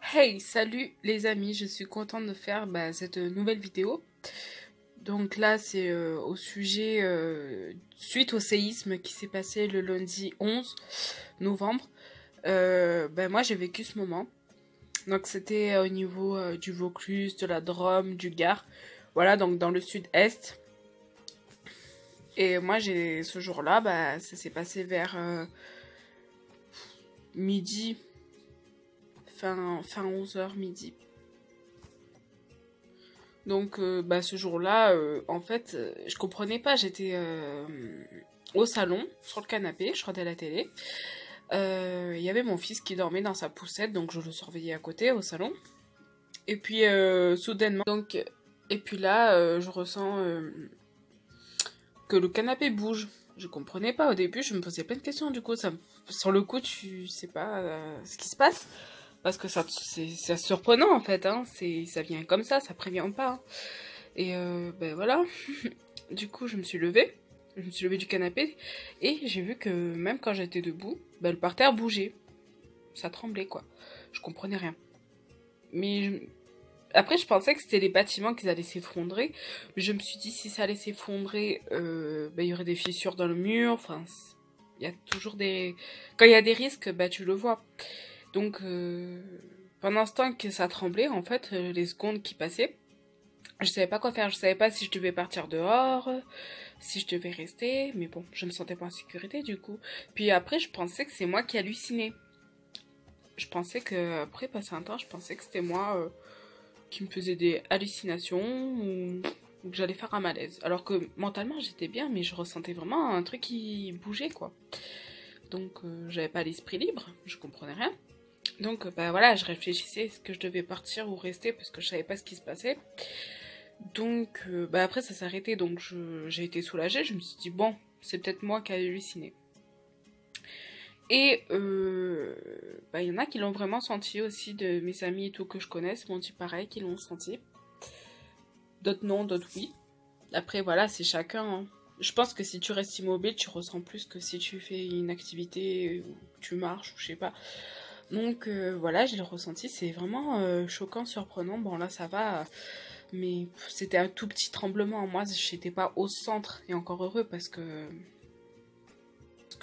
Hey, salut les amis, je suis contente de faire cette nouvelle vidéo. Donc là, c'est au sujet, suite au séisme qui s'est passé le lundi 11 novembre. Moi, j'ai vécu ce moment. Donc c'était au niveau du Vaucluse, de la Drôme, du Gard. Voilà, donc dans le sud-est. Et moi, ce jour-là, ça s'est passé vers midi, fin 11 h midi. Donc ce jour-là, en fait, je comprenais pas. J'étais au salon, sur le canapé, je regardais la télé. Il y avait mon fils qui dormait dans sa poussette, donc je le surveillais à côté au salon. Et puis soudainement, et puis là, je ressens que le canapé bouge. Je comprenais pas au début, je me posais plein de questions. Du coup, sur le coup, tu sais pas ce qui se passe. Parce que c'est surprenant en fait, hein. Ça vient comme ça prévient pas, hein. Et voilà. Du coup, je me suis levée. Je me suis levée du canapé. Et j'ai vu que même quand j'étais debout, le parterre bougeait. Ça tremblait, quoi. Je comprenais rien. Mais après, je pensais que c'était les bâtiments qui allaient s'effondrer. Mais je me suis dit, si ça allait s'effondrer, il y aurait des fissures dans le mur. Enfin, il y a toujours des... Quand il y a des risques, tu le vois. Donc, pendant ce temps que ça tremblait, en fait, les secondes qui passaient, je savais pas quoi faire. Je savais pas si je devais partir dehors, si je devais rester. Mais bon, je me sentais pas en sécurité du coup. Puis après, je pensais que c'est moi qui hallucinais. Je pensais que, après, passé un temps, je pensais que c'était moi qui me faisais des hallucinations ou que j'allais faire un malaise. Alors que mentalement, j'étais bien, mais je ressentais vraiment un truc qui bougeait, quoi. Donc, j'avais pas l'esprit libre, je comprenais rien. Donc, voilà, je réfléchissais, est-ce que je devais partir ou rester parce que je savais pas ce qui se passait. Donc, après, ça s'est arrêté, donc j'ai été soulagée. Je me suis dit, bon, c'est peut-être moi qui ai halluciné. Et il y en a qui l'ont vraiment senti aussi, de mes amis et tout que je connais, m'ont dit pareil, qu'ils l'ont senti. D'autres non, d'autres oui. Après, voilà, c'est chacun, hein. Je pense que si tu restes immobile, tu ressens plus que si tu fais une activité ou tu marches ou je sais pas. Donc voilà, j'ai le ressenti, c'est vraiment choquant, surprenant. Bon là ça va, mais c'était un tout petit tremblement. Moi j'étais pas au centre, et encore heureux parce que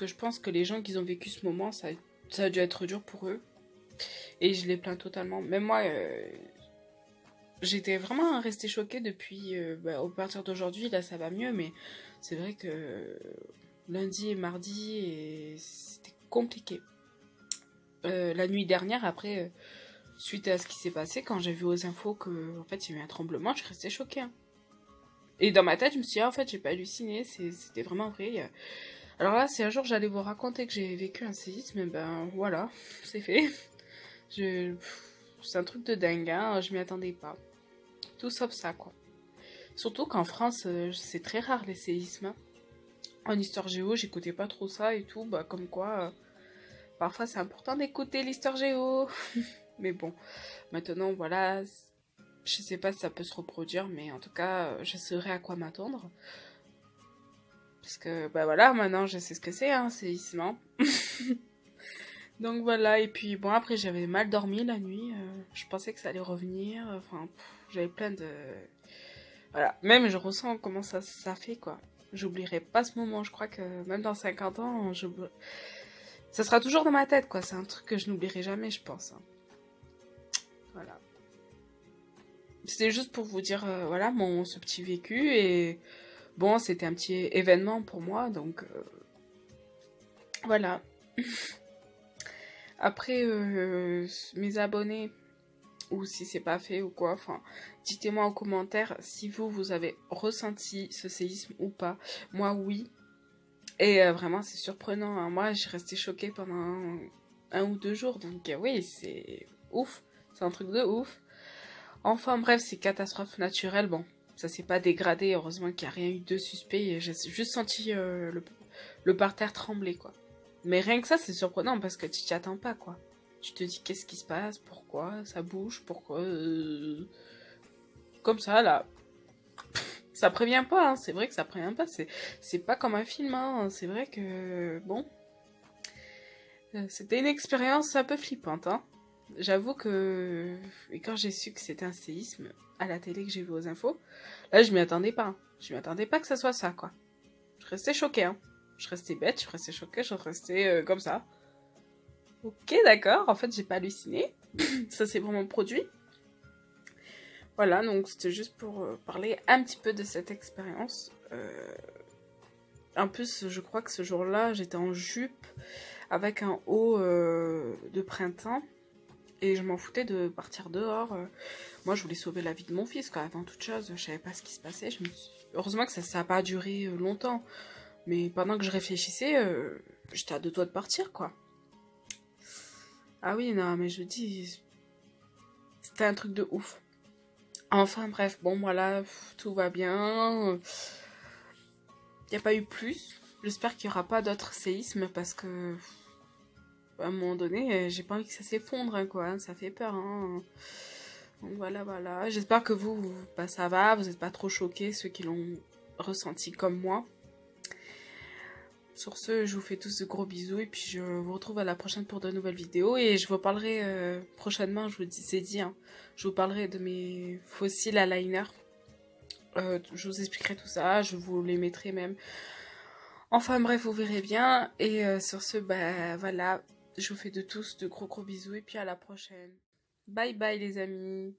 je pense que les gens qui ont vécu ce moment, ça a dû être dur pour eux. Et je les plains totalement. Même moi, j'étais vraiment restée choquée depuis, au partir d'aujourd'hui, là ça va mieux, mais c'est vrai que lundi et mardi, c'était compliqué. La nuit dernière, après, suite à ce qui s'est passé, quand j'ai vu aux infos que en fait il y avait un tremblement, je suis restée choquée, hein. Et dans ma tête, je me suis dit, en fait, j'ai pas halluciné, c'était vraiment vrai. Alors là, si un jour j'allais vous raconter que j'ai vécu un séisme, ben voilà, c'est fait. Je... C'est un truc de dingue, hein, je m'y attendais pas. Tout sauf ça, quoi. Surtout qu'en France, c'est très rare les séismes, hein. En histoire géo, j'écoutais pas trop ça et tout, comme quoi, parfois c'est important d'écouter l'histoire géo. Mais bon, maintenant, voilà, je sais pas si ça peut se reproduire, mais en tout cas, je saurais à quoi m'attendre. Parce que, voilà, maintenant, je sais ce que c'est, hein, séisme, hein. Donc voilà, et puis bon, après, j'avais mal dormi la nuit. Je pensais que ça allait revenir. Enfin, j'avais plein de... Voilà, même je ressens comment ça fait, quoi. J'oublierai pas ce moment. Je crois que même dans 50 ans, ça sera toujours dans ma tête, quoi. C'est un truc que je n'oublierai jamais, je pense, hein. Voilà. C'était juste pour vous dire, voilà, ce petit vécu. Et bon, c'était un petit événement pour moi, donc voilà. Après, mes abonnés, ou si c'est pas fait ou quoi, enfin, dites-moi en commentaire si vous avez ressenti ce séisme ou pas. Moi, oui. Et vraiment, c'est surprenant, hein. Moi, j'ai resté choquée pendant un ou 2 jours, donc oui, c'est ouf. C'est un truc de ouf. Enfin bref, c'est catastrophe naturelle. Bon, ça s'est pas dégradé, heureusement qu'il n'y a rien eu de suspect. J'ai juste senti le parterre trembler, quoi. Mais rien que ça, c'est surprenant parce que tu t'y attends pas, quoi. Tu te dis qu'est-ce qui se passe, pourquoi ça bouge, pourquoi... Comme ça, là. Ça prévient pas, hein. C'est vrai que ça prévient pas. C'est pas comme un film, hein. C'est vrai que... Bon... C'était une expérience un peu flippante, hein. j'avoue que et quand j'ai su que c'était un séisme à la télé que j'ai vu aux infos, là je m'y attendais pas. Je m'y attendais pas que ça soit ça, quoi. Je restais choquée, hein. Je restais bête, je restais choquée, je restais comme ça. Ok, d'accord, en fait j'ai pas halluciné. Ça c'est vraiment produit. Voilà, donc c'était juste pour parler un petit peu de cette expérience. En plus, je crois que ce jour-là, j'étais en jupe avec un haut de printemps. Et je m'en foutais de partir dehors. Moi, je voulais sauver la vie de mon fils, quoi. Avant toute chose, je savais pas ce qui se passait. Heureusement que ça a pas duré longtemps. Mais pendant que je réfléchissais, j'étais à deux doigts de partir, quoi. Ah oui, non, mais je dis... C'était un truc de ouf. Enfin, bref, bon, voilà, tout va bien. Il n'y a pas eu plus. J'espère qu'il n'y aura pas d'autres séismes parce que... À un moment donné, j'ai pas envie que ça s'effondre, hein, quoi. Ça fait peur, hein. Donc voilà, voilà. J'espère que vous, bah, ça va, vous n'êtes pas trop choqués, ceux qui l'ont ressenti comme moi. Sur ce, je vous fais tous de gros bisous et puis je vous retrouve à la prochaine pour de nouvelles vidéos. Et je vous parlerai prochainement, je vous dis, c'est dit, hein, je vous parlerai de mes fossiles à liner. Je vous expliquerai tout ça, je vous les mettrai même. Enfin bref, vous verrez bien. Et sur ce, bah voilà, je vous fais de tous de gros bisous et puis à la prochaine. Bye bye les amis.